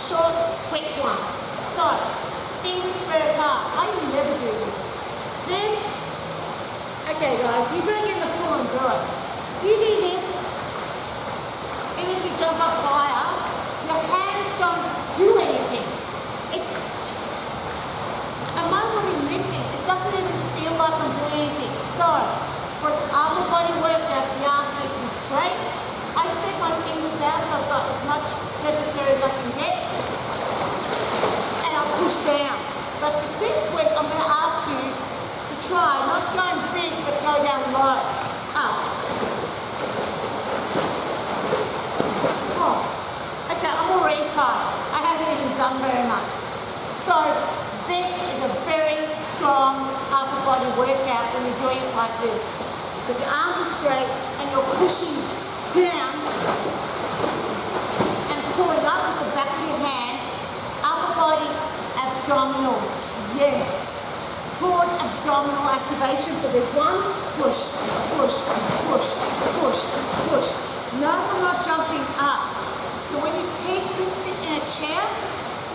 short, quick one. So, fingers spread apart. I never do this. This, okay guys, you're going to get in the pool and do it. You do this, even if you jump up higher, your hands don't do anything. I might as well be lifting. It doesn't even feel like I'm doing anything. So, for an upper body workout, the arms need to be straight. I spread my fingers out so I've got as much surface area as I can get. And I'll push down. But for this week, I'm going to ask you to try, not going big, but go down low. Up. Oh. Okay, I'm already tired. I haven't even done very much. So, this is a very strong upper body workout when you're doing it like this. So your arms are straight and you're pushing down and pulling up with the back of your hand. Upper body abdominals. Yes. Good abdominal activation for this one. Push, push, push, push, push. Notice I'm not jumping up. So when you teach this, sit in a chair.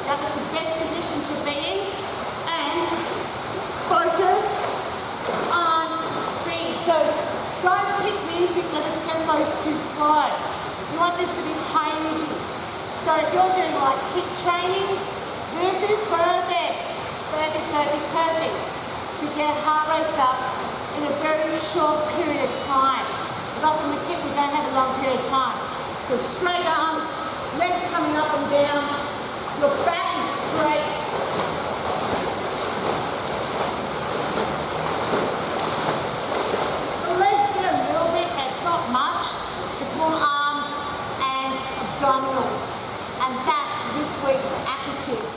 That is the best position to be in, and focus on speed. So don't pick music when the tempo is too slow. You want this to be high energy. So if you're doing like HIIT training, this is perfect. Perfect, perfect, perfect. To get heart rates up in a very short period of time. But often with HIIT we don't have a long period of time. So straight arms, legs coming up and down. Your back is straight. The legs get a little bit, and it's not much. It's more arms and abdominals. And that's this week's Aqua tip.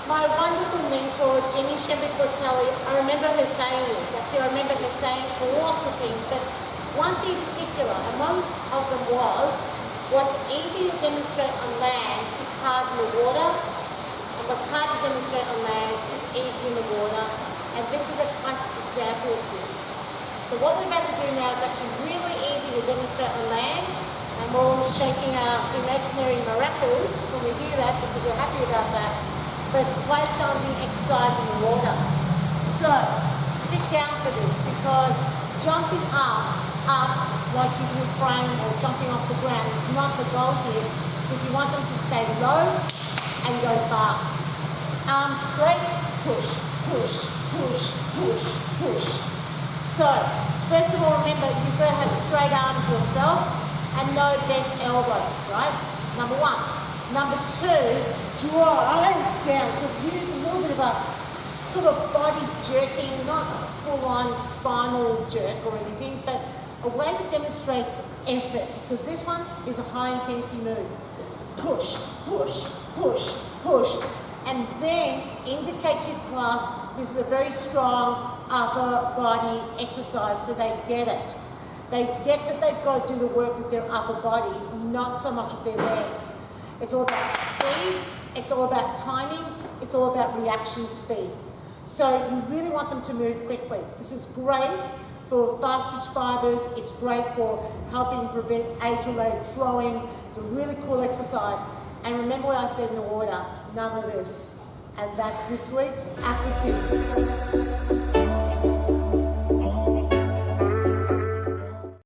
My wonderful mentor, Jenny Shember-Cortelli, I remember her saying this. Actually, I remember her saying lots of things, but one thing in particular, and one of them was, what's easy to demonstrate on land is hard in the water, and what's hard to demonstrate on land is easy in the water, and this is a classic example of this. So what we're about to do now is actually really easy to demonstrate on land, and we're all shaking our imaginary maracas when we hear that because we're happy about that, but it's quite a challenging exercise in the water. So sit down for this because jumping up like using a frame or jumping off the ground is not the goal here, because you want them to stay low and go fast. Arms straight, push, push, push, push, push. So, first of all, remember you've got to have straight arms yourself and no bent elbows, right? Number one. Number two, drive down. So use a little bit of a sort of body jerking, not full-on spinal jerk or anything, but a way that demonstrates effort, because this one is a high-intensity move. Push, push, push, push, and then indicate to your class this is a very strong upper body exercise, so they get it. They get that they've got to do the work with their upper body, not so much with their legs. It's all about speed, it's all about timing, it's all about reaction speeds. So you really want them to move quickly. This is great for fast-twitch fibers. It's great for helping prevent age-related slowing. It's a really cool exercise. And remember what I said in the water, none of this. And that's this week's Aqua tip.